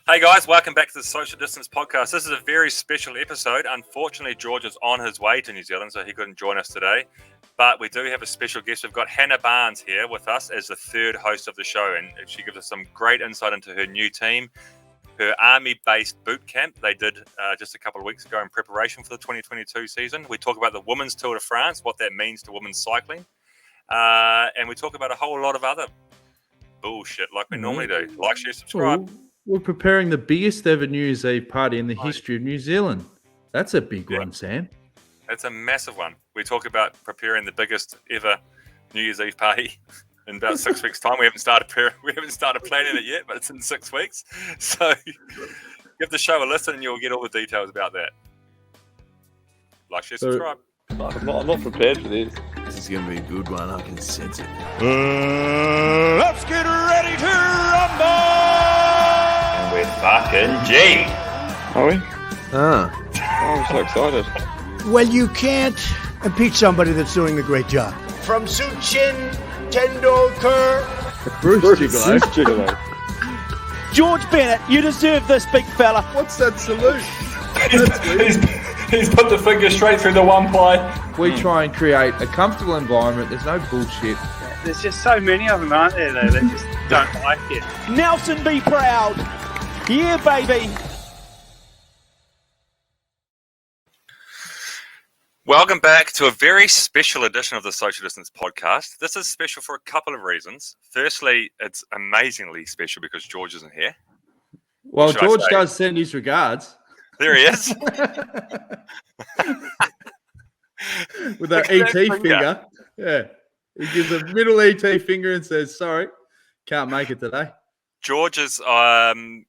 Hey guys, welcome back to the Social Distance Podcast. This is a very special episode. Unfortunately, George is on his way to New Zealand, so he couldn't join us today. But we do have a special guest. We've got Hannah Barnes here with us as the third host of the show, and she gives us some great insight into her new team, her army-based bootcamp they did just a couple of weeks ago in preparation for the 2022 season. We talk about the Women's Tour de France, what that means to women's cycling, and we talk about a whole lot of other bullshit like we normally do. Like, share, subscribe. We're preparing the biggest ever New Year's Eve party in the history of New Zealand. That's a big one, Sam. It's a massive one. We talk about preparing the biggest ever New Year's Eve party in about 6 weeks' time. We haven't started planning it yet, but it's in 6 weeks. So give the show a listen, and you'll get all the details about that. Like, share, subscribe. I'm not prepared for this. This is going to be a good one. I can sense it. Let's get ready to rumble! And we're fucking G. Are we? Ah. Oh, I'm so excited. Well, you can't impeach somebody that's doing a great job. From Suchin Tendulkar. Bruce Gigolo. Gigolo. George Bennett, you deserve this, big fella. What's that salute? He's put the finger straight through the one ply. We try and create a comfortable environment. There's no bullshit. There's just so many of them, aren't there, though? They just don't like it. Nelson, be proud. Yeah, baby. Welcome back to a very special edition of the Social Distance Podcast. This is special for a couple of reasons. Firstly, it's amazingly special because George isn't here. Well, George does send his regards. There he is. With that ET finger. Yeah. He gives a middle ET finger and says, sorry, can't make it today. George is on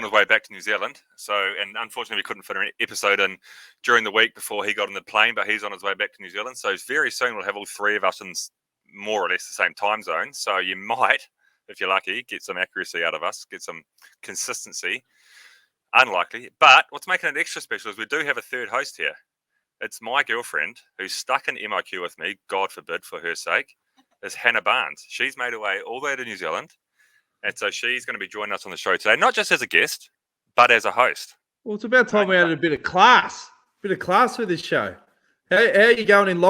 his way back to New Zealand. And unfortunately, we couldn't fit an episode in during the week before he got on the plane, but he's on his way back to New Zealand. So very soon we'll have all three of us in more or less the same time zone. So you might, if you're lucky, get some accuracy out of us, get some consistency. Unlikely. But what's making it extra special is we do have a third host here. It's my girlfriend who's stuck in MIQ with me, God forbid, for her sake, is Hannah Barnes. She's made her way all the way to New Zealand. And so she's going to be joining us on the show today, not just as a guest, but as a host. Well, it's about time we had a bit of class. Bit of class with this show. How are you going in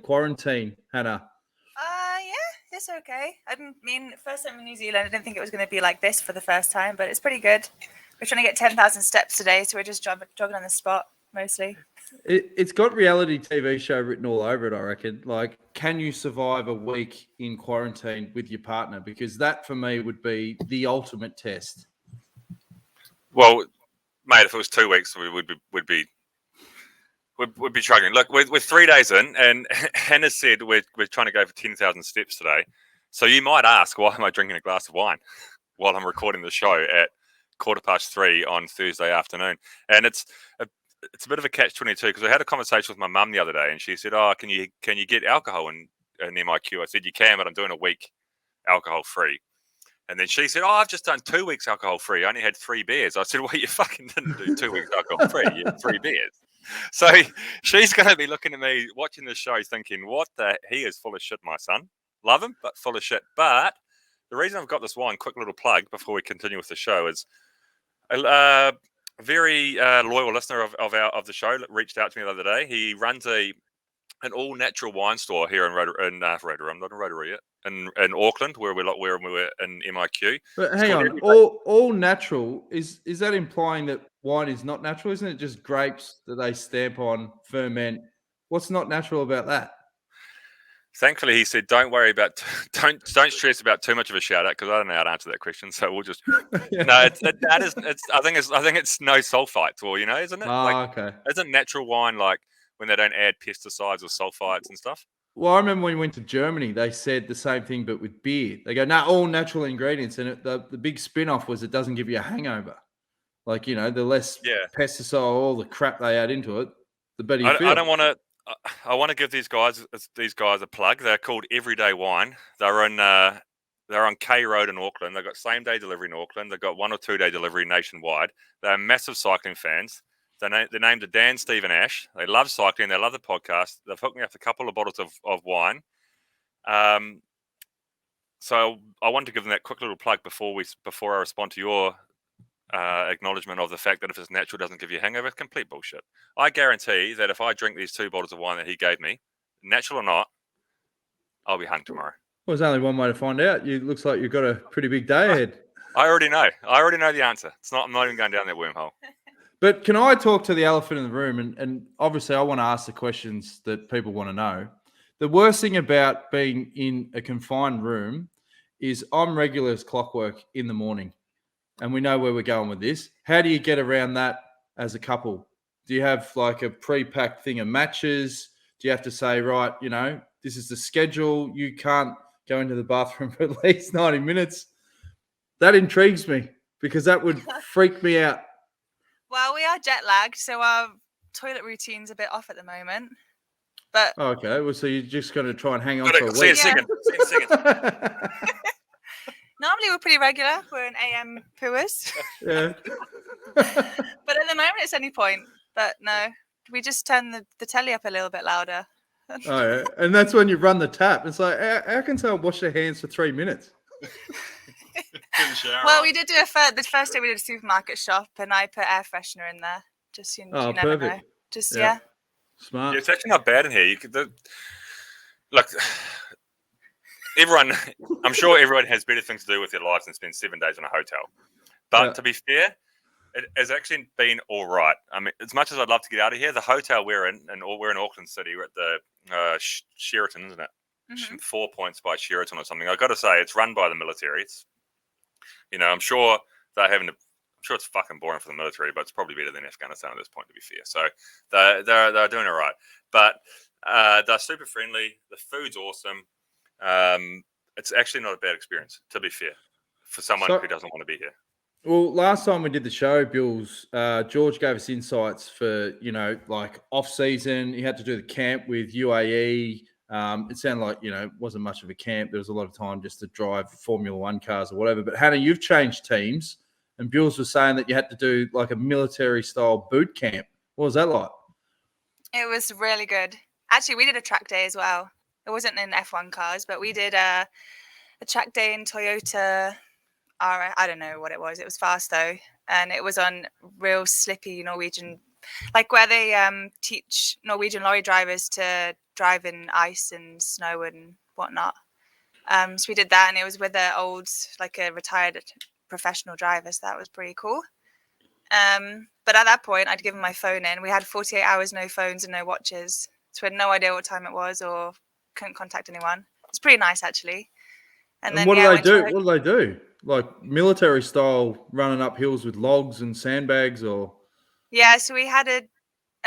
quarantine, Hannah? Yeah, it's okay. I mean, first time in New Zealand, I didn't think it was going to be like this for the first time, but it's pretty good. We're trying to get 10,000 steps today, so we're just jogging on the spot, mostly. It's got reality TV show written all over it, I reckon. Like, can you survive a week in quarantine with your partner? Because that, for me, would be the ultimate test. Well, mate, if it was 2 weeks, we would be struggling. Look, we're 3 days in, and Hannah said we're trying to go for 10,000 steps today. So you might ask, why am I drinking a glass of wine while I'm recording the show at 3:15 on Thursday afternoon? And it's a bit of a catch-22 because I had a conversation with my mum the other day, and she said, "Oh, can you get alcohol in MIQ?" I said, "You can, but I'm doing a week alcohol-free." And then she said, "Oh, I've just done 2 weeks alcohol-free. I only had 3 beers." I said, "Well, you fucking didn't do 2 weeks alcohol-free. You had 3 beers." So she's going to be looking at me, watching the show, thinking, he is full of shit, my son. Love him, but full of shit. But the reason I've got this wine, quick little plug before we continue with the show, is a very loyal listener of the show reached out to me the other day. He runs an all-natural wine store here in Auckland, where we were in MIQ. But hang on, all natural, is that implying that wine is not natural? Isn't it just grapes that they stamp on, ferment? What's not natural about that? Thankfully, he said, "Don't worry about, don't stress about too much of a shout out because I don't know how to answer that question. So we'll just no. I think it's no sulfites, or isn't it? Okay. Isn't natural wine like when they don't add pesticides or sulfites and stuff? Well, I remember when we went to Germany, they said the same thing, but with beer. They go, all natural ingredients, and the big spin-off was it doesn't give you a hangover. Like the less pesticide, all the crap they add into it, the better you feel. I want to give these guys a plug. They're called Everyday Wine. They're on K Road in Auckland. They've got same day delivery in Auckland. They've got 1 or 2 day delivery nationwide. They're massive cycling fans. They're named Dan, Steve, and Ash. They love cycling. They love the podcast. They've hooked me up a couple of bottles of wine. So I wanted to give them that quick little plug before I respond to your acknowledgement of the fact that if it's natural, it doesn't give you a hangover. Complete bullshit. I guarantee that if I drink these 2 bottles of wine that he gave me, natural or not, I'll be hung tomorrow. Well, there's only one way to find out. It looks like you've got a pretty big day ahead. I already know. the answer. I'm not even going down that wormhole. But can I talk to the elephant in the room? And obviously, I want to ask the questions that people want to know. The worst thing about being in a confined room is I'm regular as clockwork in the morning. And we know where we're going with this. How do you get around that as a couple? Do you have like a pre-packed thing of matches? Do you have to say, right, this is the schedule. You can't go into the bathroom for at least 90 minutes. That intrigues me because that would freak me out. Well, we are jet lagged, so our toilet routine's a bit off at the moment. But okay, well, so you're just going to try and hang on for a week. See you in a second. Normally we're pretty regular. We're an AM pooers. Yeah. But at the moment it's any point. But no, we just turn the telly up a little bit louder. Oh, yeah. And that's when you run the tap. It's like, how can someone wash their hands for 3 minutes? Well, we did do the first day we did a supermarket shop, and I put air freshener in there. Just you never perfect. know. Just yeah. Smart. Yeah, it's actually not bad in here. Look, I'm sure everyone has better things to do with their lives than spend 7 days in a hotel. But to be fair, it has actually been all right. I mean, as much as I'd love to get out of here, the hotel we're in, and we're in Auckland City. We're at the Sheraton, isn't it? Mm-hmm. 4 Points by Sheraton or something. I've got to say, it's run by the military. It's, I'm sure they're having to. I'm sure it's fucking boring for the military, but it's probably better than Afghanistan at this point, to be fair. So they're doing all right. But they're super friendly. The food's awesome. It's actually not a bad experience, to be fair, for someone who doesn't want to be here. Well, last time we did the show, Bills, George gave us insights for, like off-season. He had to do the camp with UAE. It sounded like, it wasn't much of a camp. There was a lot of time just to drive Formula One cars or whatever. But Hannah, you've changed teams. And Bills was saying that you had to do like a military-style boot camp. What was that like? It was really good. Actually, we did a track day as well. It wasn't in F1 cars, but we did a track day in Toyota. I don't know what it was. It was fast though, and it was on real slippy Norwegian, like where they teach Norwegian lorry drivers to drive in ice and snow and whatnot. So we did that, and it was with a retired professional driver, so that was pretty cool. But at that point, I'd given my phone in. We had 48 hours, no phones and no watches, so we had no idea what time it was or couldn't contact anyone. It's pretty nice, actually. And then what do they do? What do they do? Like military style, running up hills with logs and sandbags, or? Yeah, so we had a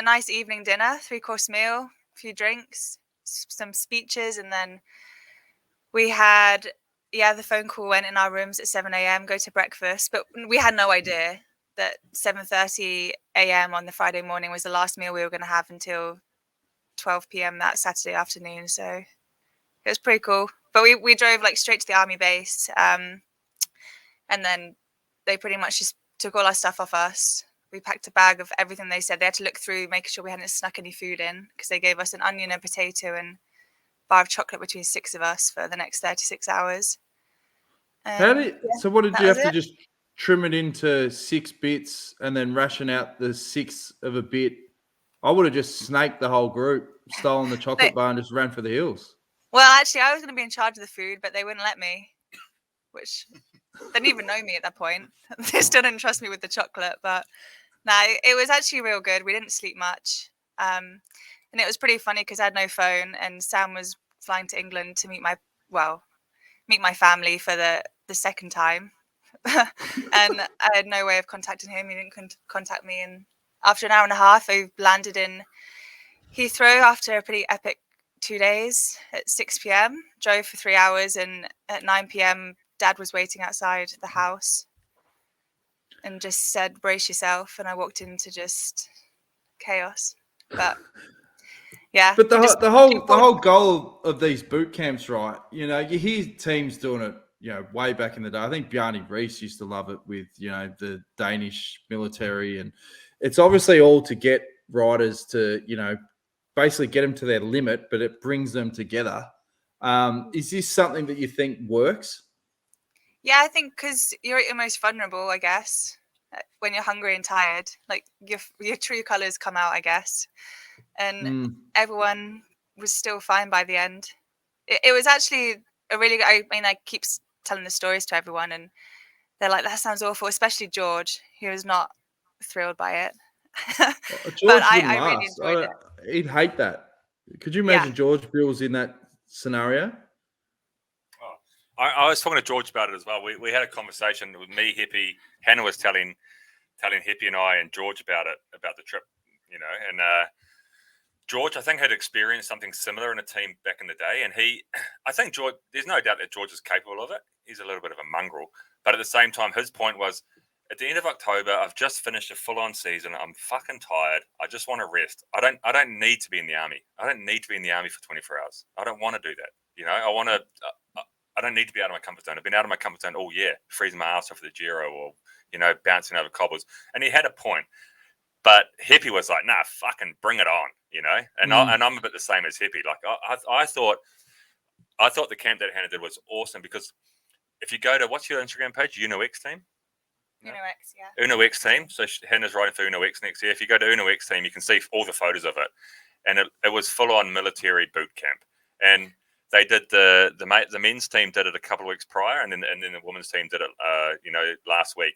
nice evening dinner, 3-course meal, a few drinks, some speeches, and then we had. Yeah, the phone call went in our rooms at 7 a.m., go to breakfast. But we had no idea that 7:30 a.m. on the Friday morning was the last meal we were going to have until 12 p.m. that Saturday afternoon. So it was pretty cool. But we drove straight to the army base. And then they pretty much just took all our stuff off us. We packed a bag of everything they said. They had to look through, making sure we hadn't snuck any food in, because they gave us an onion and potato and bar of chocolate between 6 of us for the next 36 hours. So what did you have to just trim it into 6 bits and then ration out the 6th of a bit? I would have just snaked the whole group, stolen the chocolate bar and just ran for the hills. Well, actually, I was going to be in charge of the food, but they wouldn't let me, which they didn't even know me at that point. They still didn't trust me with the chocolate, but no, it was actually real good. We didn't sleep much. And it was pretty funny because I had no phone, and Sam was flying to England to meet my family for the second time. And I had no way of contacting him. He didn't contact me. And after an hour and a half, I landed in Heathrow after a pretty epic 2 days at 6 p.m. Drove for 3 hours, and at 9 p.m. Dad was waiting outside the house and just said, "Brace yourself." And I walked into just chaos. But yeah. But the whole goal of these boot camps, right? You hear teams doing it, way back in the day. I think Bjarne Riis used to love it with, the Danish military. And it's obviously all to get riders to, basically get them to their limit, but it brings them together. Is this something that you think works? Yeah, I think because you're at your most vulnerable, I guess. when you're hungry and tired, like your true colors come out, I guess. And everyone was still fine by the end. It was actually a really good, I mean, I keep telling the stories to everyone and they're like, that sounds awful, especially George. He was not thrilled by it. George I wouldn't really last. enjoyed it. He'd hate that. Could you imagine George Bills in that scenario? I was talking to George about it as well. We had a conversation with me, Hippie. Hannah was telling Hippie and I and George about the trip, you know. And George, I think, had experienced something similar in a team back in the day. And I think George, there's no doubt that George is capable of it. He's a little bit of a mongrel. But at the same time, his point was, at the end of October, I've just finished a full-on season. I'm fucking tired. I just want to rest. I don't need to be in the army. I don't need to be in the army for 24 hours. I don't want to do that. You know, I don't need to be out of my comfort zone. I've been out of my comfort zone all year, freezing my ass off at the Giro or, you know, bouncing over cobbles. And he had a point. But Hippie was like, nah, fucking bring it on, you know? And I'm a bit the same as Hippie. Like, I thought the camp that Hannah did was awesome because if you go to, what's your Instagram page? UnoX team? UnoX, yeah. UnoX team. So Hannah's writing for UnoX next year. If you go to UnoX team, you can see all the photos of it. And it was full-on military boot camp. And they did the men's team did it a couple of weeks prior, and then the women's team did it, you know, last week.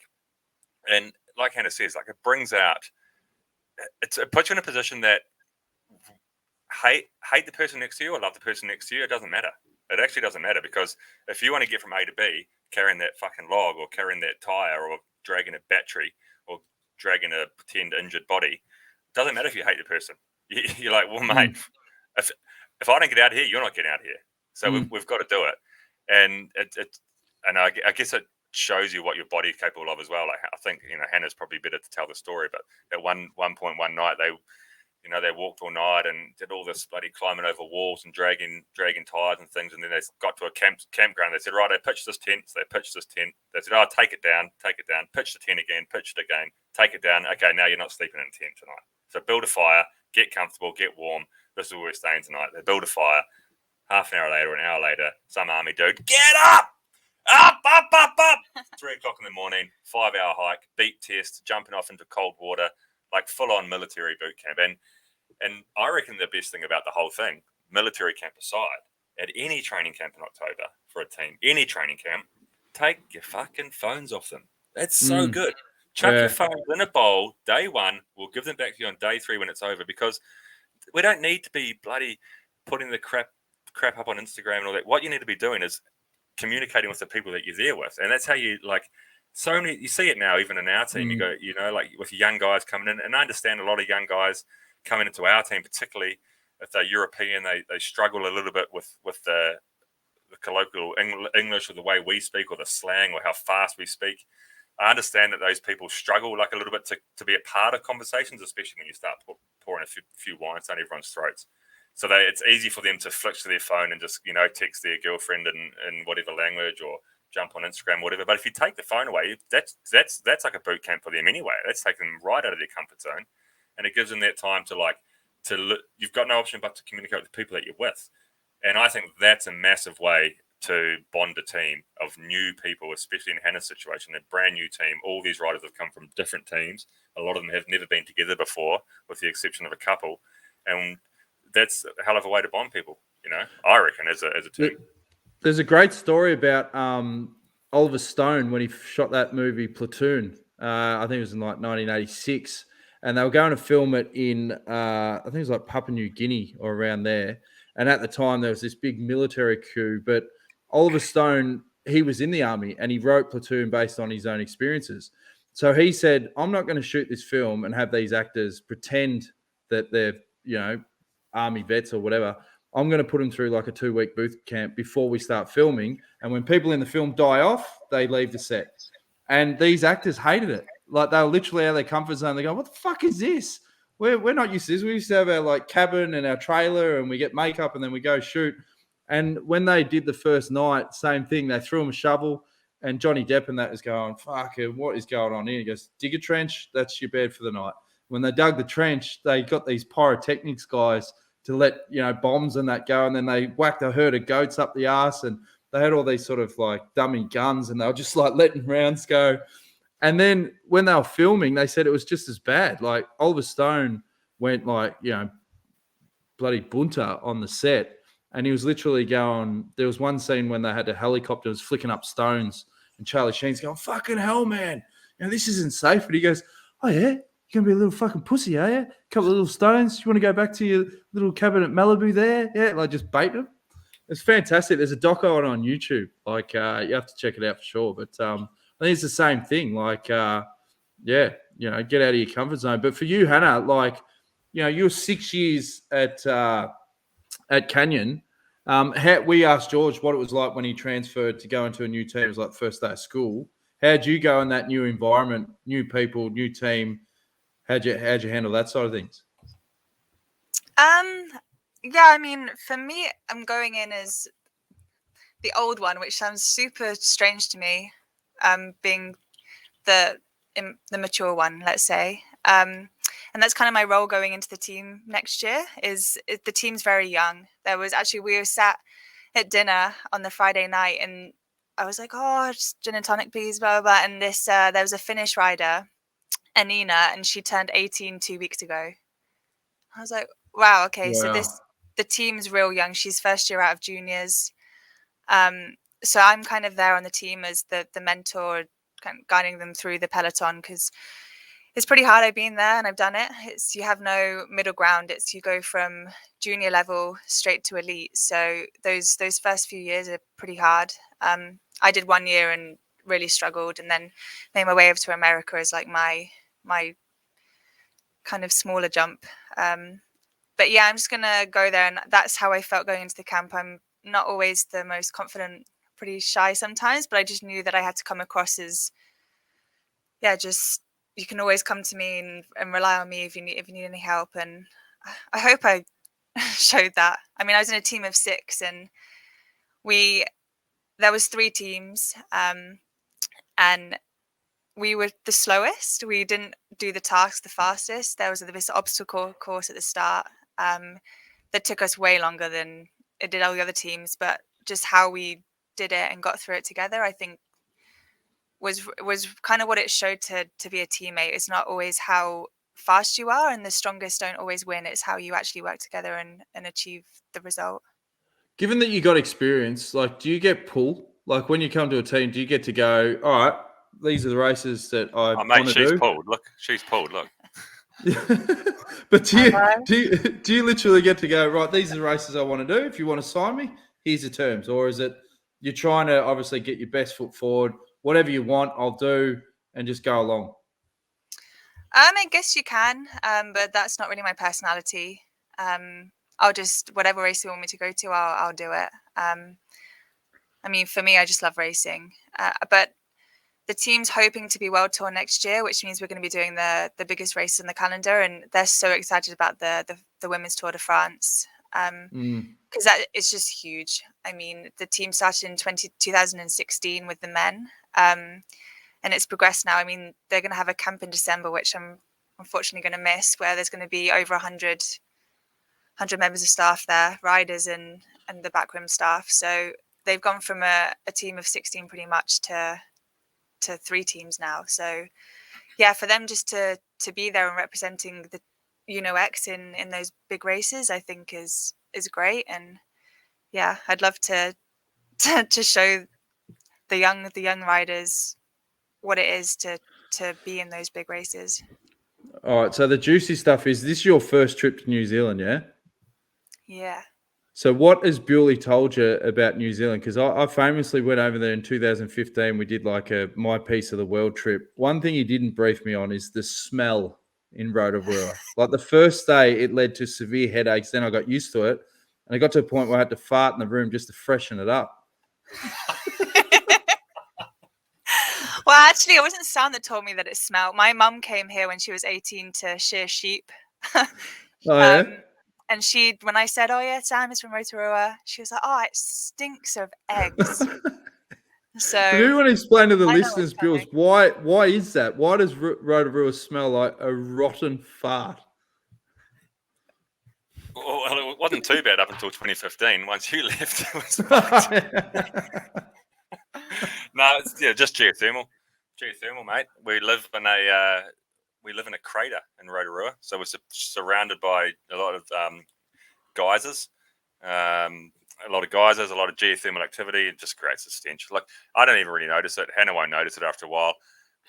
And like Hannah says, like it brings out, it puts you in a position that hate the person next to you or love the person next to you. It doesn't matter. It actually doesn't matter because if you want to get from A to B, carrying that fucking log or carrying that tire or dragging a battery or dragging a pretend injured body, it doesn't matter if you hate the person. You're like, well, mate, if I don't get out of here, you're not getting out of here. So we've got to do it. And I guess it shows you what your body is capable of as well. Like I think, you know, Hannah's probably better to tell the story, but at one point one night they walked all night and did all this bloody climbing over walls and dragging tires and things. And then they got to a campground. They said, right, they pitched this tent. So they pitched this tent. They said, oh, take it down, pitch the tent again, pitch it again, take it down. Okay, now you're not sleeping in a tent tonight. So build a fire, get comfortable, get warm. This is where we're staying tonight. They build a fire. Half an hour later, an hour later, some army dude, get up! Up! 3 o'clock in the morning, 5-hour hike, beat test, jumping off into cold water, like full-on military boot camp. And I reckon the best thing about the whole thing, military camp aside, at any training camp in October for a team, any training camp, take your fucking phones off them. That's so good. Chuck your phones in a bowl, day one. We'll give them back to you on day 3 when it's over because we don't need to be bloody putting the crap up on Instagram and all that. What you need to be doing is communicating with the people that you're there with. And that's how you, like, so many, you see it now, even in our team, you go, you know, like with young guys coming in, and I understand a lot of young guys coming into our team, particularly if they're European, they struggle a little bit with the colloquial English or the way we speak or the slang or how fast we speak. I understand that those people struggle like a little bit to be a part of conversations, especially when you start pouring a few wines down everyone's throats. So it's easy for them to flick to their phone and just, you know, text their girlfriend in whatever language or jump on Instagram, whatever. But if you take the phone away, that's like a boot camp for them anyway. That's taking them right out of their comfort zone, and it gives them that time you've got no option but to communicate with the people that you're with. And I think that's a massive way to bond a team of new people, especially in Hannah's situation, a brand new team. All these riders have come from different teams. A lot of them have never been together before, with the exception of a couple. And that's a hell of a way to bond people, you know, I reckon, as a team. There's a great story about Oliver Stone when he shot that movie Platoon. I think it was in like 1986. And they were going to film it in, I think it was like Papua New Guinea or around there. And at the time, there was this big military coup. But Oliver Stone, he was in the army and he wrote Platoon based on his own experiences. So he said, I'm not going to shoot this film and have these actors pretend that they're, you know, army vets or whatever. I'm going to put them through like a 2-week boot camp before we start filming. And when people in the film die off, they leave the set. And these actors hated it. Like, they were literally out of their comfort zone. They go, what the fuck is this? We're not used to this. We used to have our like cabin and our trailer and we get makeup and then we go shoot. And when they did the first night, same thing. They threw him a shovel and Johnny Depp and that was going, fuck, what is going on here? He goes, dig a trench. That's your bed for the night. When they dug the trench, they got these pyrotechnics guys to let, you know, bombs and that go. And then they whacked a herd of goats up the arse and they had all these sort of like dummy guns and they were just like letting rounds go. And then when they were filming, they said it was just as bad. Like Oliver Stone went like, bloody bunter on the set. And he was literally going, there was one scene when they had a helicopter was flicking up stones and Charlie Sheen's going, fucking hell, man. This isn't safe. But he goes, oh, yeah? You're going to be a little fucking pussy, are you? A couple of little stones. You want to go back to your little cabin at Malibu there? Yeah, like just bait them. It's fantastic. There's a doco on YouTube. Like, you have to check it out for sure. But I think it's the same thing. Like, get out of your comfort zone. But for you, Hannah, like, you were 6 years at Canyon. We asked George what it was like when he transferred to go into a new team. It was like first day of school. How'd you go in that new environment, new people, new team? How'd you handle that side of things? Yeah, I mean, for me, I'm going in as the old one, which sounds super strange to me, being the mature one, let's say. And that's kind of my role going into the team next year. The team's very young. We were sat at dinner on the Friday night, and I was like, "Oh, just gin and tonic, please," blah blah blah. And there was a Finnish rider, Anina, and she turned 18 2 weeks ago. I was like, "Wow, okay." Wow. So the team's real young. She's first year out of juniors. So I'm kind of there on the team as the mentor, kind of guiding them through the peloton, because it's pretty hard. I've been there and I've done it. You have no middle ground. You go from junior level straight to elite. So those first few years are pretty hard. I did 1 year and really struggled, and then made my way over to America as like my kind of smaller jump. But yeah, I'm just gonna go there, and that's how I felt going into the camp. I'm not always the most confident, pretty shy sometimes, but I just knew that I had to come across as, just, you can always come to me and rely on me if you need any help. And I hope I showed that. I mean, I was in a team of 6, and there was 3 teams, and we were the slowest. We didn't do the tasks the fastest. There was this obstacle course at the start that took us way longer than it did all the other teams, but just how we did it and got through it together, I think was kind of what it showed to be a teammate. It's not always how fast you are, and the strongest don't always win. It's how you actually work together and achieve the result. Given that you got experience, like, do you get pull? Like, when you come to a team, do you get to go, all right, these are the races that I want to do? She's pulled. Look, she's pulled. Look. But do you literally get to go, right, these are the races I want to do. If you want to sign me, here's the terms. Or is it you're trying to obviously get your best foot forward, whatever you want, I'll do, and just go along? I guess you can, but that's not really my personality. I'll just, whatever race you want me to go to, I'll do it. I mean, for me, I just love racing. But the team's hoping to be World Tour next year, which means we're going to be doing the biggest race in the calendar, and they're so excited about the Women's Tour de France, because that is just huge. I mean, the team started in 2016 with the men, and it's progressed now. I mean, they're going to have a camp in December, which I'm unfortunately going to miss, where there's going to be over 100 members of staff there, riders and the backroom staff. So they've gone from a team of 16 pretty much to 3 teams now. So yeah, for them just to be there and representing the X in those big races, I think is great. And yeah, I'd love to show the young riders what it is to be in those big races. All right, so the juicy stuff is, this your first trip to New Zealand, yeah? Yeah. So what has Bewley told you about New Zealand? Because I famously went over there in 2015. We did like a My Piece of the World trip. One thing he didn't brief me on is the smell in Rotorua. Like, the first day, it led to severe headaches. Then I got used to it. And I got to a point where I had to fart in the room just to freshen it up. Well, actually, it wasn't Sam that told me that it smelled. My mum came here when she was 18 to shear sheep. Oh, yeah? And when I said, "Oh yeah, Sam is from Rotorua," she was like, "Oh, it stinks of eggs." So, do you want to explain to the listeners, Bills, why is that? Why does Rotorua smell like a rotten fart? Well, it wasn't too bad up until 2015. Once you left, it was fucked. No, it's just geothermal. geothermal, mate. We live in a crater in Rotorua, so we're surrounded by a lot of geysers. A lot of geysers, a lot of geothermal activity. It just creates a stench. Like, I don't even really notice it. Hannah won't notice it after a while.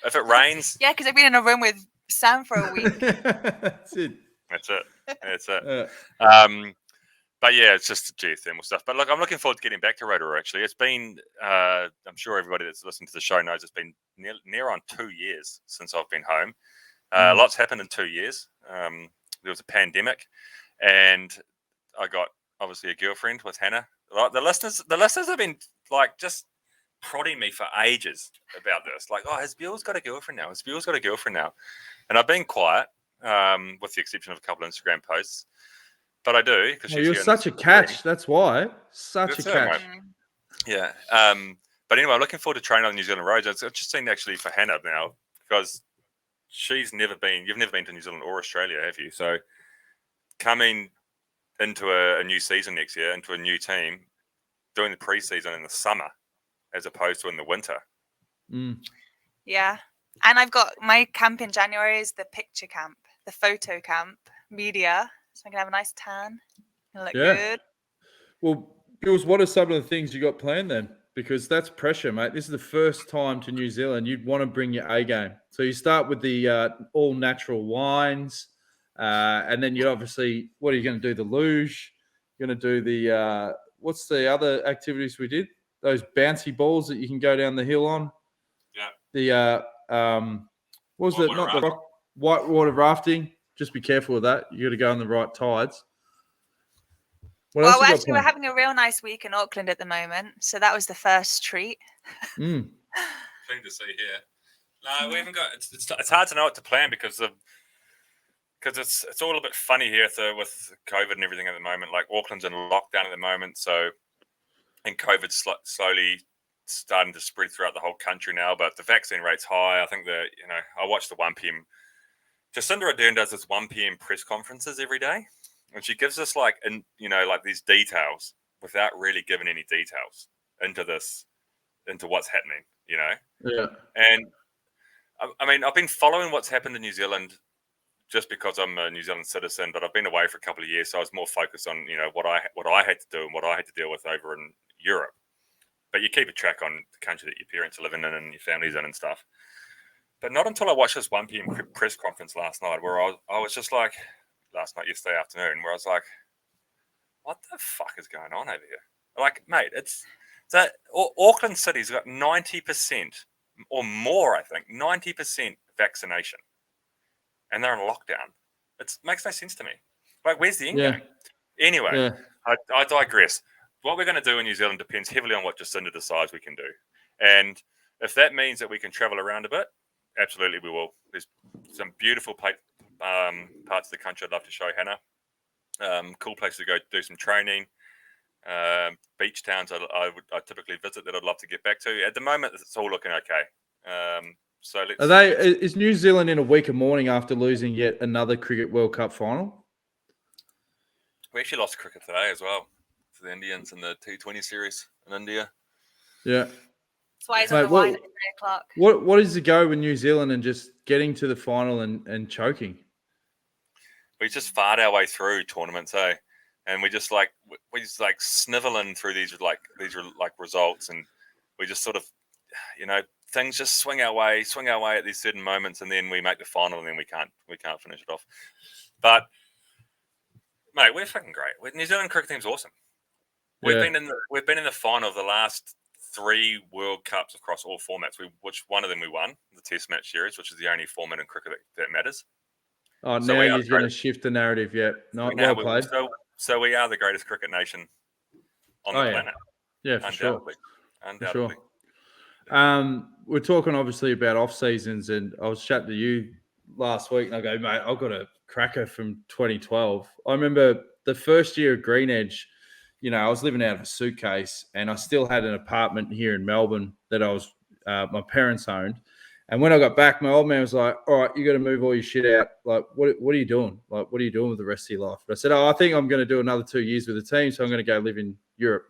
If it rains, yeah, because I've been in a room with Sam for a week. That's it. That's it. Yeah. But yeah, it's just geothermal stuff. But look, I'm looking forward to getting back to Rotorua. Actually, it's been. I'm sure everybody that's listened to the show knows it's been near on 2 years since I've been home. Lots happened in 2 years. There was a pandemic, and I got obviously a girlfriend with Hannah. Like, the listeners have been like just prodding me for ages about this. Like, oh, has Bill's got a girlfriend now? Has Bill's got a girlfriend now? And I've been quiet, with the exception of a couple of Instagram posts. But I do, because you're such a catch. That's why. Such a catch. Yeah. But anyway, I'm looking forward to training on New Zealand roads. It's interesting actually for Hannah now, because you've never been to New Zealand or Australia, have you? So coming into a new season next year, into a new team, doing the pre-season in the summer as opposed to in the winter. Yeah. And I've got my camp in January is the picture camp, the photo camp, media. So I can have a nice tan and look good. Well, Jules, what are some of the things you got planned then? Because that's pressure, mate. This is the first time to New Zealand. You'd want to bring your A game. So you start with the all natural wines, and then you obviously, what are you going to do? The luge. You're going to do the what's the other activities we did? Those bouncy balls that you can go down the hill on. Yeah. The what was it? Not the whitewater rafting. Just be careful with that. You got to go on the right tides. Well, actually, we're having a real nice week in Auckland at the moment, so that was the first treat. Thing to see here. No, we haven't got. It's hard to know what to plan because it's all a bit funny here with COVID and everything at the moment. Like, Auckland's in lockdown at the moment, so and COVID's slowly starting to spread throughout the whole country now. But the vaccine rate's high. I think I watch the 1 p.m. Jacinda Ardern does this 1 p.m. press conferences every day. And she gives us like these details without really giving any details into what's happening, Yeah. And I mean, I've been following what's happened in New Zealand just because I'm a New Zealand citizen, but I've been away for a couple of years, so I was more focused on what I had to do and what I had to deal with over in Europe. But you keep a track on the country that your parents are living in and your family's in and stuff. But not until I watched this 1 p.m. press conference last night, where I was just like. Yesterday afternoon, where I was like, what the fuck is going on over here? Like, mate, it's that Auckland City's got 90% or more, I think, 90% vaccination. And they're in lockdown. It makes no sense to me. Like, where's the end game? Anyway, I digress. What we're going to do in New Zealand depends heavily on what Jacinda decides we can do. And if that means that we can travel around a bit, absolutely we will. There's some beautiful parts of the country I'd love to show Hannah. Cool places to go do some training. Beach towns I typically visit that I'd love to get back to. At the moment, it's all looking okay. So is New Zealand in a weaker morning after losing yet another Cricket World Cup final? We actually lost cricket today as well to the Indians in the T20 series in India. Yeah. That's why it's on the wine at 3 o'clock. What is the go with New Zealand and just getting to the final and choking? We just fart our way through tournaments, and we just sniveling through these results, and we just sort of, things just swing our way at these certain moments, and then we make the final, and then we can't finish it off. But mate, we're fucking great. New Zealand cricket team's awesome. We've been in the final of the last 3 World Cups across all formats. Which one of them we won, the Test match series, which is the only format in cricket that matters. Oh, so now you're going to shift the narrative. Yeah, well played. So we are the greatest cricket nation on the planet. Yeah, for sure. Undoubtedly. We're talking obviously about off seasons, and I was chatting to you last week, and I go, mate, I've got a cracker from 2012. I remember the first year of Green Edge. I was living out of a suitcase, and I still had an apartment here in Melbourne that my parents owned. And when I got back, my old man was like, all right, you got to move all your shit out. Like, what are you doing? Like, what are you doing with the rest of your life? But I said, I think I'm going to do another 2 years with the team, so I'm going to go live in Europe.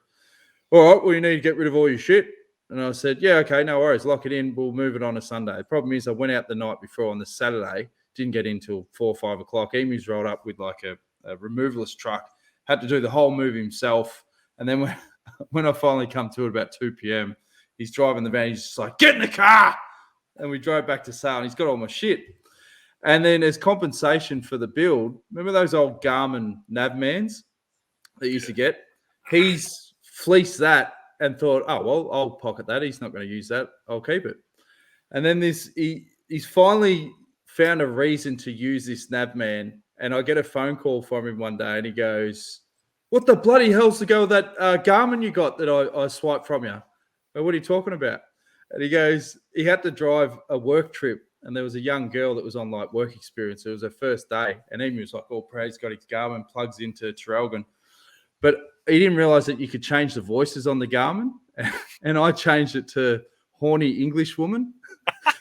All right, well, you need to get rid of all your shit. And I said, yeah, okay, no worries. Lock it in. We'll move it on a Sunday. The problem is I went out the night before on the Saturday, didn't get in till 4 or 5 o'clock. Emu's rolled up with like a removalist truck, had to do the whole move himself. And then when I finally come to it about 2 p.m., he's driving the van. He's just like, get in the car. And we drove back to Sale, and he's got all my shit. And then as compensation for the build, remember those old Garmin Navmans that you used to get? He's fleeced that and thought, oh, well, I'll pocket that. He's not going to use that. I'll keep it. And then he's finally found a reason to use this Navman. And I get a phone call from him one day, and he goes, what the bloody hell's to go with that Garmin you got that I swiped from you? Well, what are you talking about? And he goes, he had to drive a work trip, and there was a young girl that was on like work experience. It was her first day, and Emu was like, "Oh, Prade's got his Garmin, plugs into Traralgon," but he didn't realize that you could change the voices on the Garmin, and I changed it to horny English woman,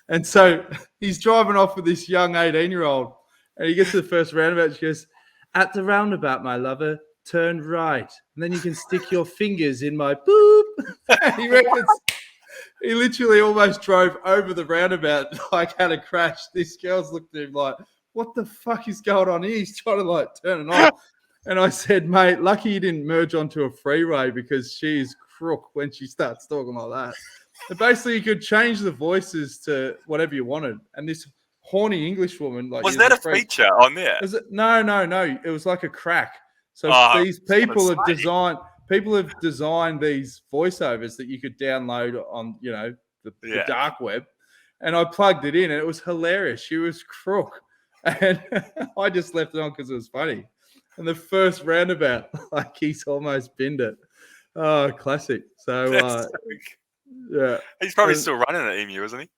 and so he's driving off with this young 18-year-old, and he gets to the first roundabout. She goes, "At the roundabout, my lover, turn right, and then you can stick your fingers in my boop." He reckons. He literally almost drove over the roundabout, like had a crash. This girl's looked at him like, what the fuck is going on here? He's trying to like turn it off. And I said, mate, lucky you didn't merge onto a freeway because she's crook when she starts talking like that. And basically you could change the voices to whatever you wanted. And this horny English woman, like, was that a feature on there? No. It was like a crack. So these people have designed. People have designed these voiceovers that you could download on, the dark web. And I plugged it in, and it was hilarious. She was crook. And I just left it on because it was funny. And the first roundabout, like, he's almost binned it. Oh, classic. So, yeah. He's probably still running at Emu, isn't he?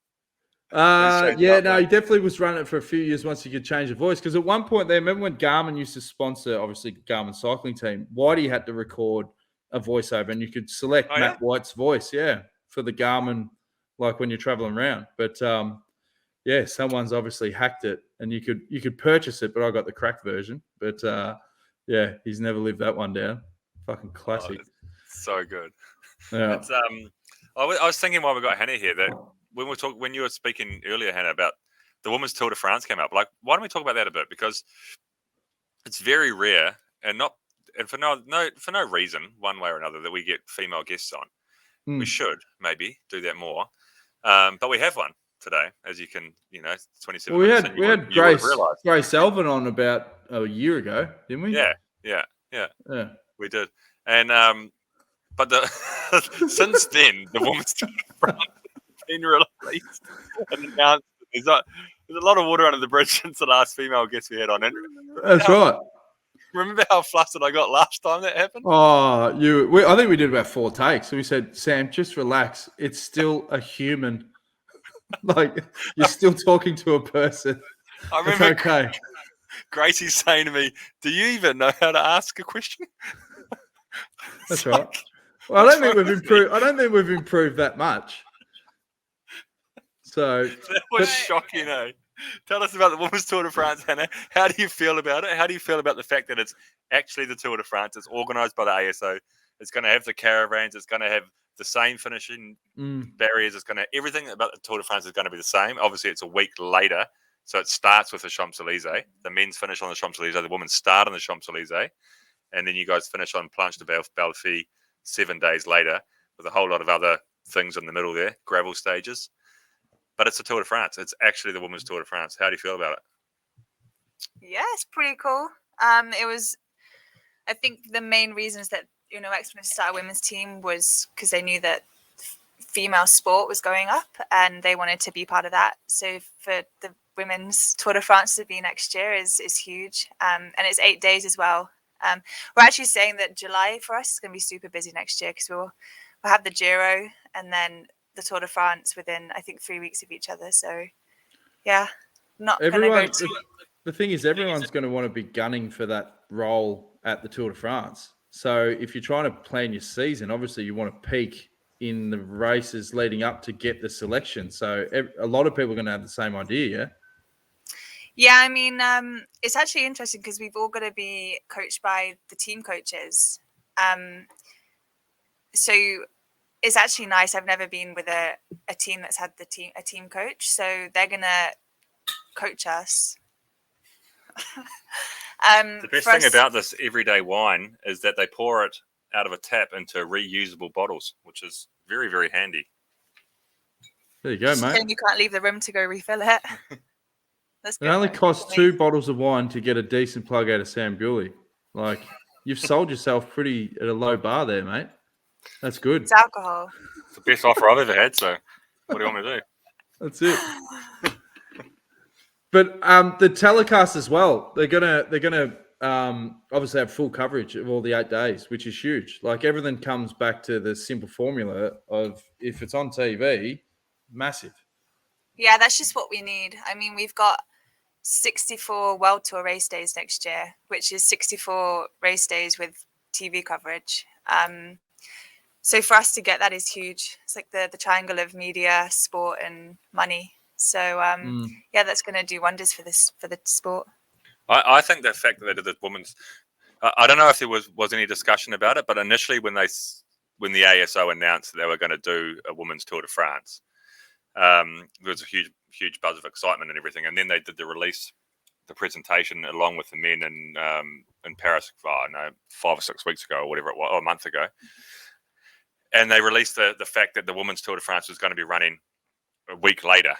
He definitely was running it for a few years once he could change the voice. Because at one point, they remember when Garmin used to sponsor, obviously, Garmin cycling team, Whitey had to record a voiceover, and you could select Matt White's voice, for the Garmin, like when you're traveling around. But someone's obviously hacked it, and you could purchase it, but I got the cracked version. But he's never lived that one down. Fucking classic. Oh, so good. Yeah. It's, I was thinking while we got Hannah here that when you were speaking earlier, Hannah, about the Women's Tour de France came up, like, why don't we talk about that a bit? Because it's very rare and for no reason, one way or another, that we get female guests on. We should maybe do that more. But we have one today, as you can, 27 minutes. We had Grace Elvin on about a year ago, didn't we? Yeah. We did. And but since then, the Women's Tour de France has been released and announced. There's a lot of water under the bridge since the last female guest we had on. That's right. Remember how flustered I got last time that happened? Oh, I think we did about 4 takes. So we said, Sam, just relax. It's still a human. Like, you're still talking to a person. I remember it's okay. Gracie saying to me, do you even know how to ask a question? That's right. Well, I don't think we've improved that much. So that was shocking, eh? Tell us about the Women's Tour de France, Hannah. How do you feel about it? How do you feel about the fact that it's actually the Tour de France? It's organised by the ASO. It's going to have the caravans. It's going to have the same finishing barriers. It's going to everything about the Tour de France is going to be the same. Obviously, it's a week later, so it starts with the Champs-Élysées. The men's finish on the Champs-Élysées. The women start on the Champs-Élysées, and then you guys finish on Planche de Belleville 7 days later with a whole lot of other things in the middle there, gravel stages. But it's the Tour de France. It's actually the Women's Tour de France. How do you feel about it? Yeah, it's pretty cool. It was, I think the main reasons that X wanted to start a women's team was because they knew that female sport was going up and they wanted to be part of that. So for the Women's Tour de France to be next year is huge. And it's 8 days as well. We're actually saying that July for us is going to be super busy next year because we'll have the Giro and then the Tour de France within, I think, 3 weeks of each other. So, yeah, not going to go too... The thing is, everyone's going to want to be gunning for that role at the Tour de France. So if you're trying to plan your season, obviously you want to peak in the races leading up to get the selection. So a lot of people are going to have the same idea, yeah? Yeah, I mean, it's actually interesting because we've all got to be coached by the team coaches. So is actually nice. I've never been with a team that's had a team coach, so they're gonna coach us. The best thing about this everyday wine is that they pour it out of a tap into reusable bottles, which is very, very handy. There you go, mate. And you can't leave the room to go refill it. It only costs 2 bottles of wine to get a decent plug out of Sam Bewley. Like, you've sold yourself pretty at a low bar there, mate. That's good. It's alcohol. It's the best offer I've ever had. So, what do you want me to do? That's it. But the telecast as well. They're gonna obviously have full coverage of all the 8 days, which is huge. Like, everything comes back to the simple formula of if it's on TV, massive. Yeah, that's just what we need. I mean, we've got 64 World Tour race days next year, which is 64 race days with TV coverage. So for us to get that is huge. It's like the triangle of media, sport, and money. So yeah, that's going to do wonders for the sport. I think the fact that they did the women's, I don't know if there was any discussion about it, but initially when the ASO announced that they were going to do a women's Tour de France, there was a huge buzz of excitement and everything. And then they did the presentation along with the men in Paris, 5 or 6 weeks ago or whatever it was, or a month ago. And they released the fact that the women's Tour de France was going to be running a week later,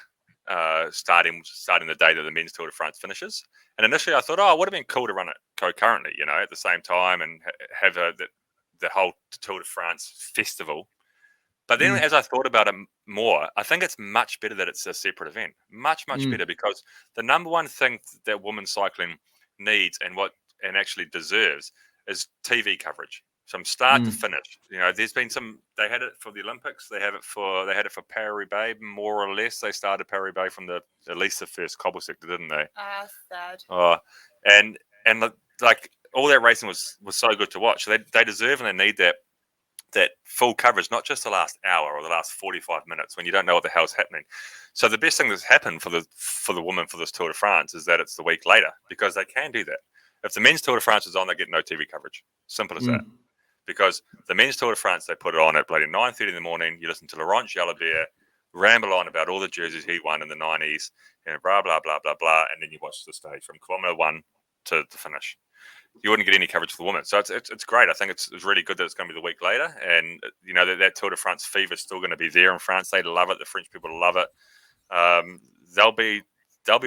starting the day that the men's Tour de France finishes. And initially I thought, it would have been cool to run it concurrently, at the same time and have the whole Tour de France festival. But then as I thought about it more, I think it's much better that it's a separate event. Much better, because the number one thing that women's cycling needs and actually deserves is TV coverage from start to finish. There's been they had it for the Olympics, they had it for Paris-Roubaix, more or less. They started Paris-Roubaix from at least the first cobble sector, didn't they? Third. Oh, and like all that racing was so good to watch. So they deserve and they need that full coverage, not just the last hour or the last 45 minutes when you don't know what the hell's happening. So the best thing that's happened for the women for this Tour de France is that it's the week later, because they can do that. If the men's Tour de France is on, they get no TV coverage. Simple as that. Because the men's Tour de France, they put it on at bloody 9:30 in the morning. You listen to Laurent Jalabert ramble on about all the jerseys he won in the 90s and blah, blah, blah, blah, blah. And then you watch the stage from kilometer 1 to the finish. You wouldn't get any coverage for the women. So it's great. I think it's really good that it's going to be the week later. And, that Tour de France fever is still going to be there in France. They love it. The French people love it. They'll be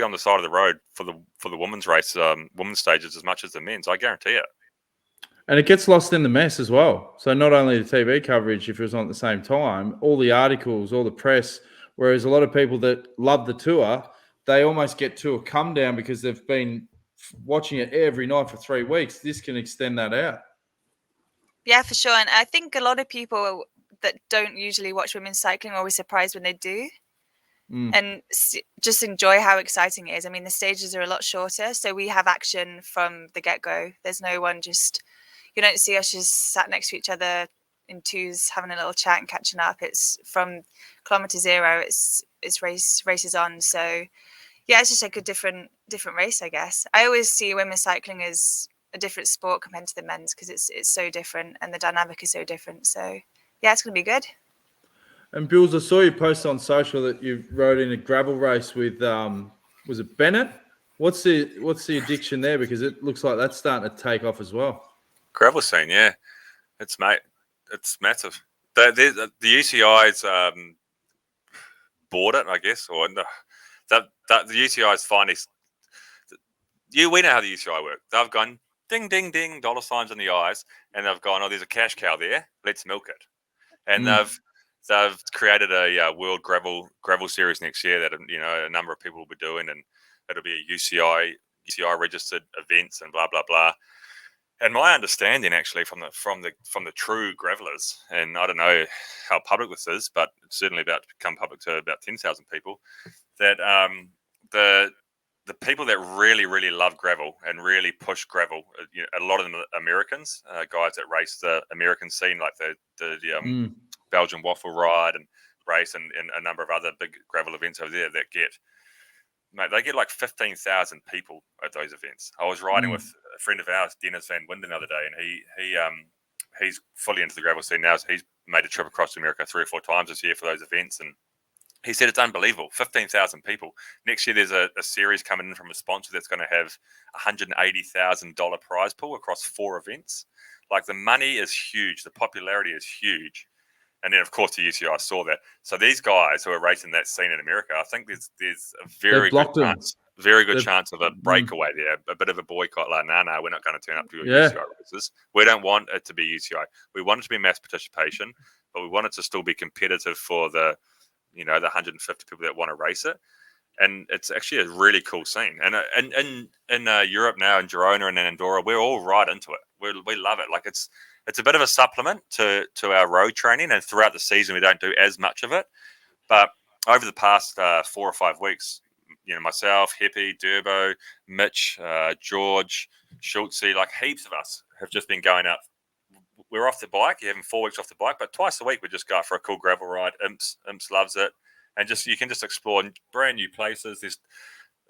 on the side of the road for the women's race, women's stages as much as the men's. I guarantee it. And it gets lost in the mess as well. So not only the TV coverage, if it was on at the same time, all the articles, all the press, whereas a lot of people that love the tour, they almost get to a come down because they've been watching it every night for 3 weeks. This can extend that out. Yeah, for sure. And I think a lot of people that don't usually watch women's cycling are always surprised when they do. And just enjoy how exciting it is. I mean, the stages are a lot shorter, so we have action from the get-go. There's no one you don't see us just sat next to each other in twos having a little chat and catching up. It's from kilometer 0, it's races on. So yeah, it's just like a different race, I guess. I always see women's cycling as a different sport compared to the men's because it's so different and the dynamic is so different. So yeah, it's going to be good. And Bills, I saw you post on social that you rode in a gravel race with, was it Bennett? What's the addiction there? Because it looks like that's starting to take off as well. Gravel scene, yeah, it's massive. The UCI's bought it, I guess, or the UCI's finally. We know how the UCI work. They've gone ding, ding, ding, dollar signs in the eyes, and they've gone, there's a cash cow there. Let's milk it, and they've created a World Gravel Series next year that a number of people will be doing, and it'll be a UCI registered events and blah blah blah. And my understanding, actually, from the true gravelers, and I don't know how public this is, but it's certainly about to become public to about 10,000 people, that the people that really, really love gravel and really push gravel, a lot of them are Americans, guys that race the American scene, like the Belgian Waffle Ride and race and a number of other big gravel events over there that they get like 15,000 people at those events. I was riding with a friend of ours, Dennis Van Winden, the other day, and he's fully into the gravel scene now. So made a trip across America 3 or 4 times this year for those events, and he said it's unbelievable. 15,000 people. Next year, there's a series coming in from a sponsor that's going to have $180,000 prize pool across 4 events. Like, the money is huge. The popularity is huge. And then, of course, the UCI saw that. So these guys who are racing that scene in America, I think there's a very good chance of a breakaway there, a bit of a boycott. Like, no, we're not going to turn up to your UCI races. We don't want it to be UCI. We want it to be mass participation, but we want it to still be competitive for the 150 people that want to race it. And it's actually a really cool scene. And in Europe now, in Girona and in Andorra, we're all right into it. We love it. Like, it's a bit of a supplement to our road training, and throughout the season we don't do as much of it. But over the past 4 or 5 weeks, myself, Heppy, Durbo, Mitch, George, Schultzy, like heaps of us have just been going up. We're off the bike. You're having 4 weeks off the bike, but twice a week we just go out for a cool gravel ride. Imps loves it, and you can just explore brand new places.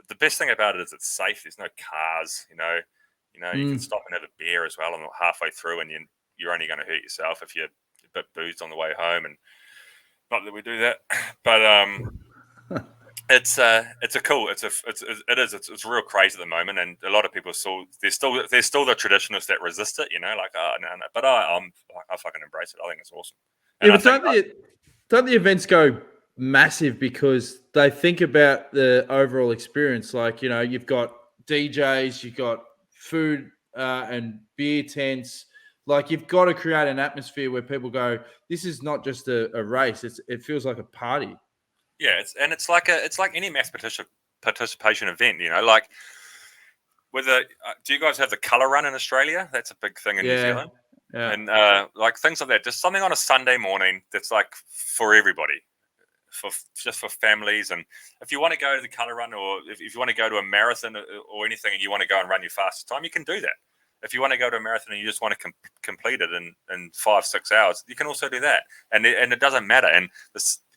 The best thing about it is it's safe. There's no cars. You can stop and have a beer as well, and halfway through, and you're only going to hurt yourself if you're a bit boozed on the way home. And not that we do that, but it's real craze at the moment, and a lot of people there's still the traditionalists that resist it, like, oh no, but I fucking embrace it. I think it's awesome. And don't the events go massive because they think about the overall experience? Like, you've got DJs, you've got food and beer tents. Like, you've got to create an atmosphere where people go, this is not just a race. It feels like a party. Yeah, it's like any mass participation event, like do you guys have the colour run in Australia? That's a big thing in New Zealand. Yeah. And like things like that, just something on a Sunday morning that's like for everybody, just for families. And if you want to go to the colour run, or if you want to go to a marathon or anything, and you want to go and run your fastest time, you can do that. If you want to go to a marathon and you just want to complete it in 5-6 hours, you can also do that. And it doesn't matter. And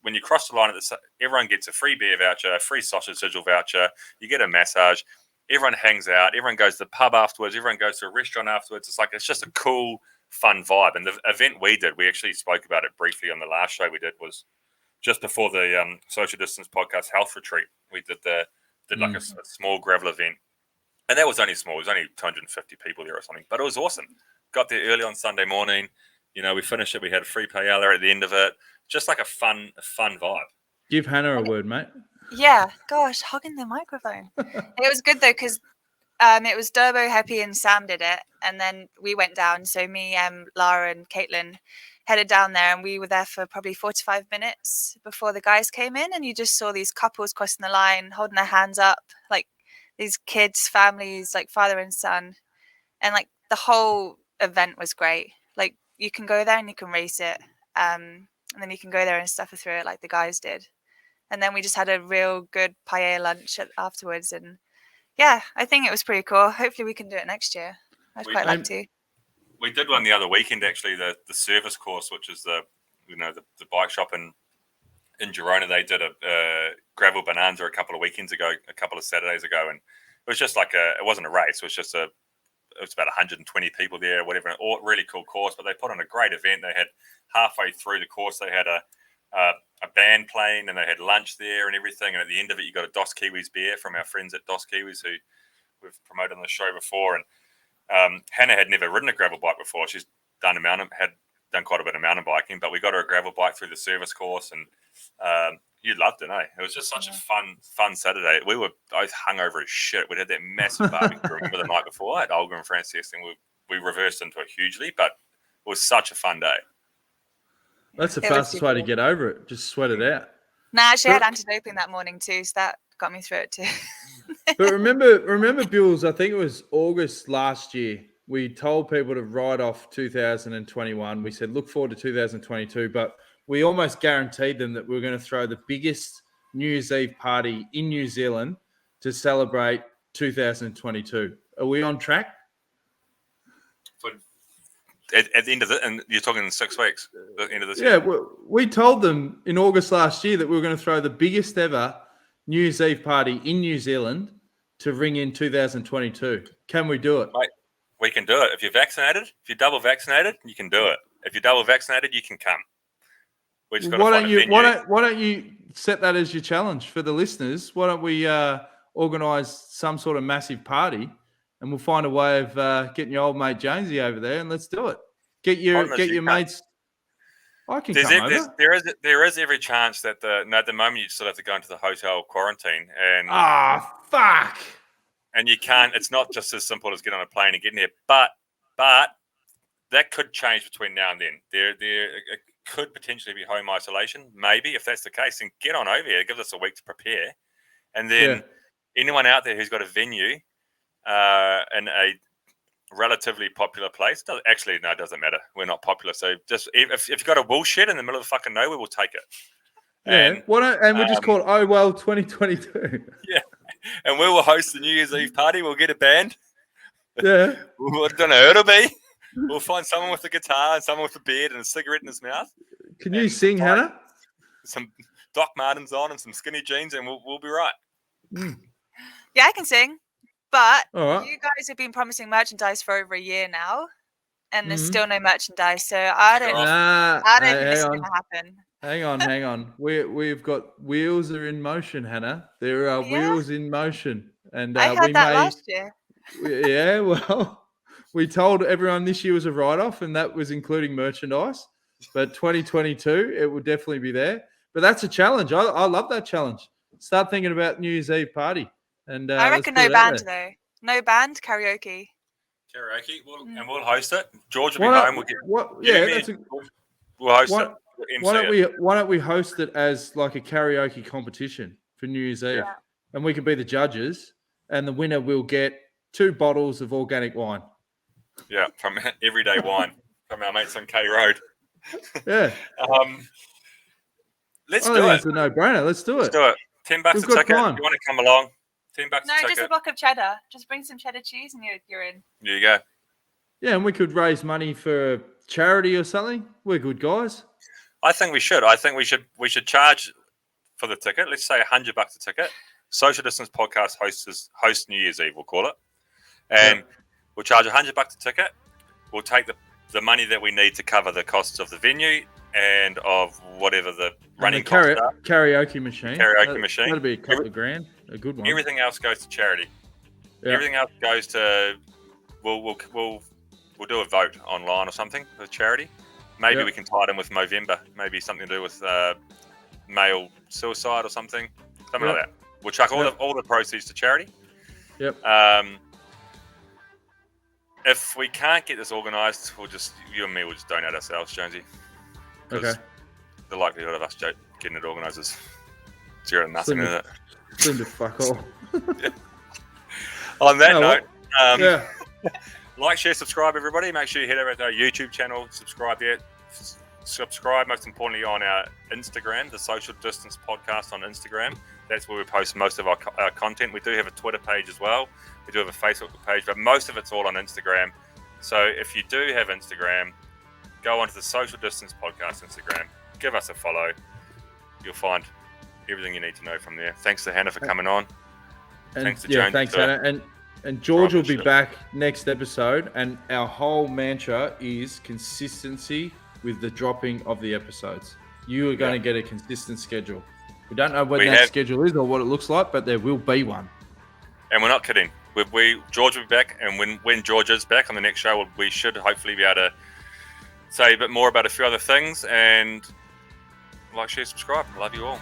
when you cross the line, everyone gets a free beer voucher, a free sausage sizzle voucher. You get a massage. Everyone hangs out. Everyone goes to the pub afterwards. Everyone goes to a restaurant afterwards. It's just a cool, fun vibe. And the event we did, we actually spoke about it briefly on the last show we did, was just before the Social Distance Podcast Health Retreat. We did like a small gravel event. And that was only small. It was only 250 people there or something. But it was awesome. Got there early on Sunday morning. We finished it. We had a free paella at the end of it. Just like a fun vibe. Give Hannah a word, mate. Yeah. Gosh, hogging the microphone. It was good, though, because it was Durbo, Heppy, and Sam did it. And then we went down. So me, Lara, and Caitlin headed down there. And we were there for probably 45 minutes before the guys came in. And you just saw these couples crossing the line, holding their hands up, like these kids, families, like father and son. And like the whole event was great. Like, you can go there and you can race it. And then you can go there and suffer through it like the guys did. And then we just had a real good paella lunch afterwards. And yeah, I think it was pretty cool. Hopefully we can do it next year. I'd quite like to. We did one the other weekend, actually, the service course, which is the bike shop in Girona. They did a gravel bonanza a couple of Saturdays ago. And it was just like it wasn't a race. It was just it was about 120 people there, whatever. Really cool course, but they put on a great event. They had halfway through the course, they had a band playing, and they had lunch there and everything. And at the end of it, you got a Dos Kiwis beer from our friends at Dos Kiwis, who we've promoted on the show before. And Hannah had never ridden a gravel bike before. She's done quite a bit of mountain biking, but we got her a gravel bike through the service course, and you loved it, eh? It was just such a fun Saturday. We were both hungover as shit. We had that massive barbecue, remember, the night before at Olga and Francesca, and we reversed into it hugely, but it was such a fun day. That's the fastest way to get over it. Just sweat it out. No, I actually had anti-doping that morning too, so that got me through it too. But remember, Bills, I think it was August last year, we told people to write off 2021. We said, look forward to 2022, but we almost guaranteed them that we were going to throw the biggest New Year's Eve party in New Zealand to celebrate 2022. Are we on track? At the end of it, and you're talking in 6 weeks, the end of this year? Yeah, we told them in August last year that we were going to throw the biggest ever New Year's Eve party in New Zealand to ring in 2022. Can we do it? Mate, we can do it. If you're vaccinated, if you're double vaccinated, you can do it. If you're double vaccinated, you can come. We just got to Why find a venue. why don't you set that as your challenge for the listeners? Why don't we organise some sort of massive party, and we'll find a way of getting your old mate Jonesy over there, and let's do it. Get your mates. I can come over. There is every chance that at the moment you still have to go into the hotel quarantine, and fuck. And you can't. It's not just as simple as getting on a plane and getting there. But that could change between now and then. There could potentially be home isolation. Maybe if that's the case, then get on over here. It gives us a week to prepare, and then anyone out there who's got a venue in a relatively popular place. No, it doesn't matter. We're not popular. So just if you've got a wool shed in the middle of fucking nowhere, we'll take it. Yeah. And we just call it 2022. Yeah. And we will host the New Year's Eve party. We'll get a band. Yeah. I don't know who it'll be. We'll find someone with a guitar and someone with a beard and a cigarette in his mouth. Can you sing, Hannah? Some Doc Martens on and some skinny jeans, and we'll be right. Yeah, I can sing. But right. You guys have been promising merchandise for over a year now, and there's still no merchandise. So I don't think this is going to happen. Hang on. We've got wheels are in motion, Hannah. There are wheels in motion, and I heard that last year. Yeah, well, we told everyone this year was a write-off, and that was including merchandise. But 2022, it will definitely be there. But that's a challenge. I love that challenge. Start thinking about New Year's Eve party. And I reckon no band though. No band, karaoke. And we'll host it. George will be home. We'll host it. Why don't we host it as like a karaoke competition for New Year's Eve, and we can be the judges, and the winner will get 2 bottles of organic wine. Yeah, from Everyday Wine from our mates on K Road. Yeah. Let's do it. It's a no-brainer. Let's do it. $10 a ticket. If you want to come along, $10 a ticket. No, just a block of cheddar. Just bring some cheddar cheese and you're in. There you go. Yeah, and we could raise money for a charity or something. We're good guys. I think we should. I think we should charge for the ticket. Let's say $100 a ticket. Social Distance Podcast hosts New Year's Eve, we'll call it. And we'll charge $100 a ticket. We'll take the money that we need to cover the costs of the venue and of whatever the running costs are. Karaoke machine. That'll be a couple of grand. A good one. Everything else goes to charity. Yeah. Everything else goes to. We'll do a vote online or something for charity. Maybe we can tie it in with Movember. Maybe something to do with male suicide or something like that. We'll chuck all the proceeds to charity. Yep. If we can't get this organised, you and me will just donate ourselves, Jonesy. Okay. The likelihood of us getting it organised is 0 to nothing, isn't it? Slim to fuck all. On that note, like, share, subscribe, everybody. Make sure you head over to our YouTube channel, subscribe there. Subscribe, most importantly, on our Instagram, the Social Distance Podcast on Instagram. That's where we post most of our content. We do have a Twitter page as well. We do have a Facebook page, but most of it's all on Instagram. So if you do have Instagram, go onto the Social Distance Podcast Instagram. Give us a follow. You'll find everything you need to know from there. Thanks to Hannah for coming on. And thanks to Jones. Thanks, Hannah. And George will be back next episode. And our whole mantra is consistency with the dropping of the episodes. You are going to get a consistent schedule. We don't know what that schedule is or what it looks like, but there will be one. And we're not kidding. George will be back, and when George is back on the next show, we should hopefully be able to say a bit more about a few other things. And like, share, subscribe. Love you all.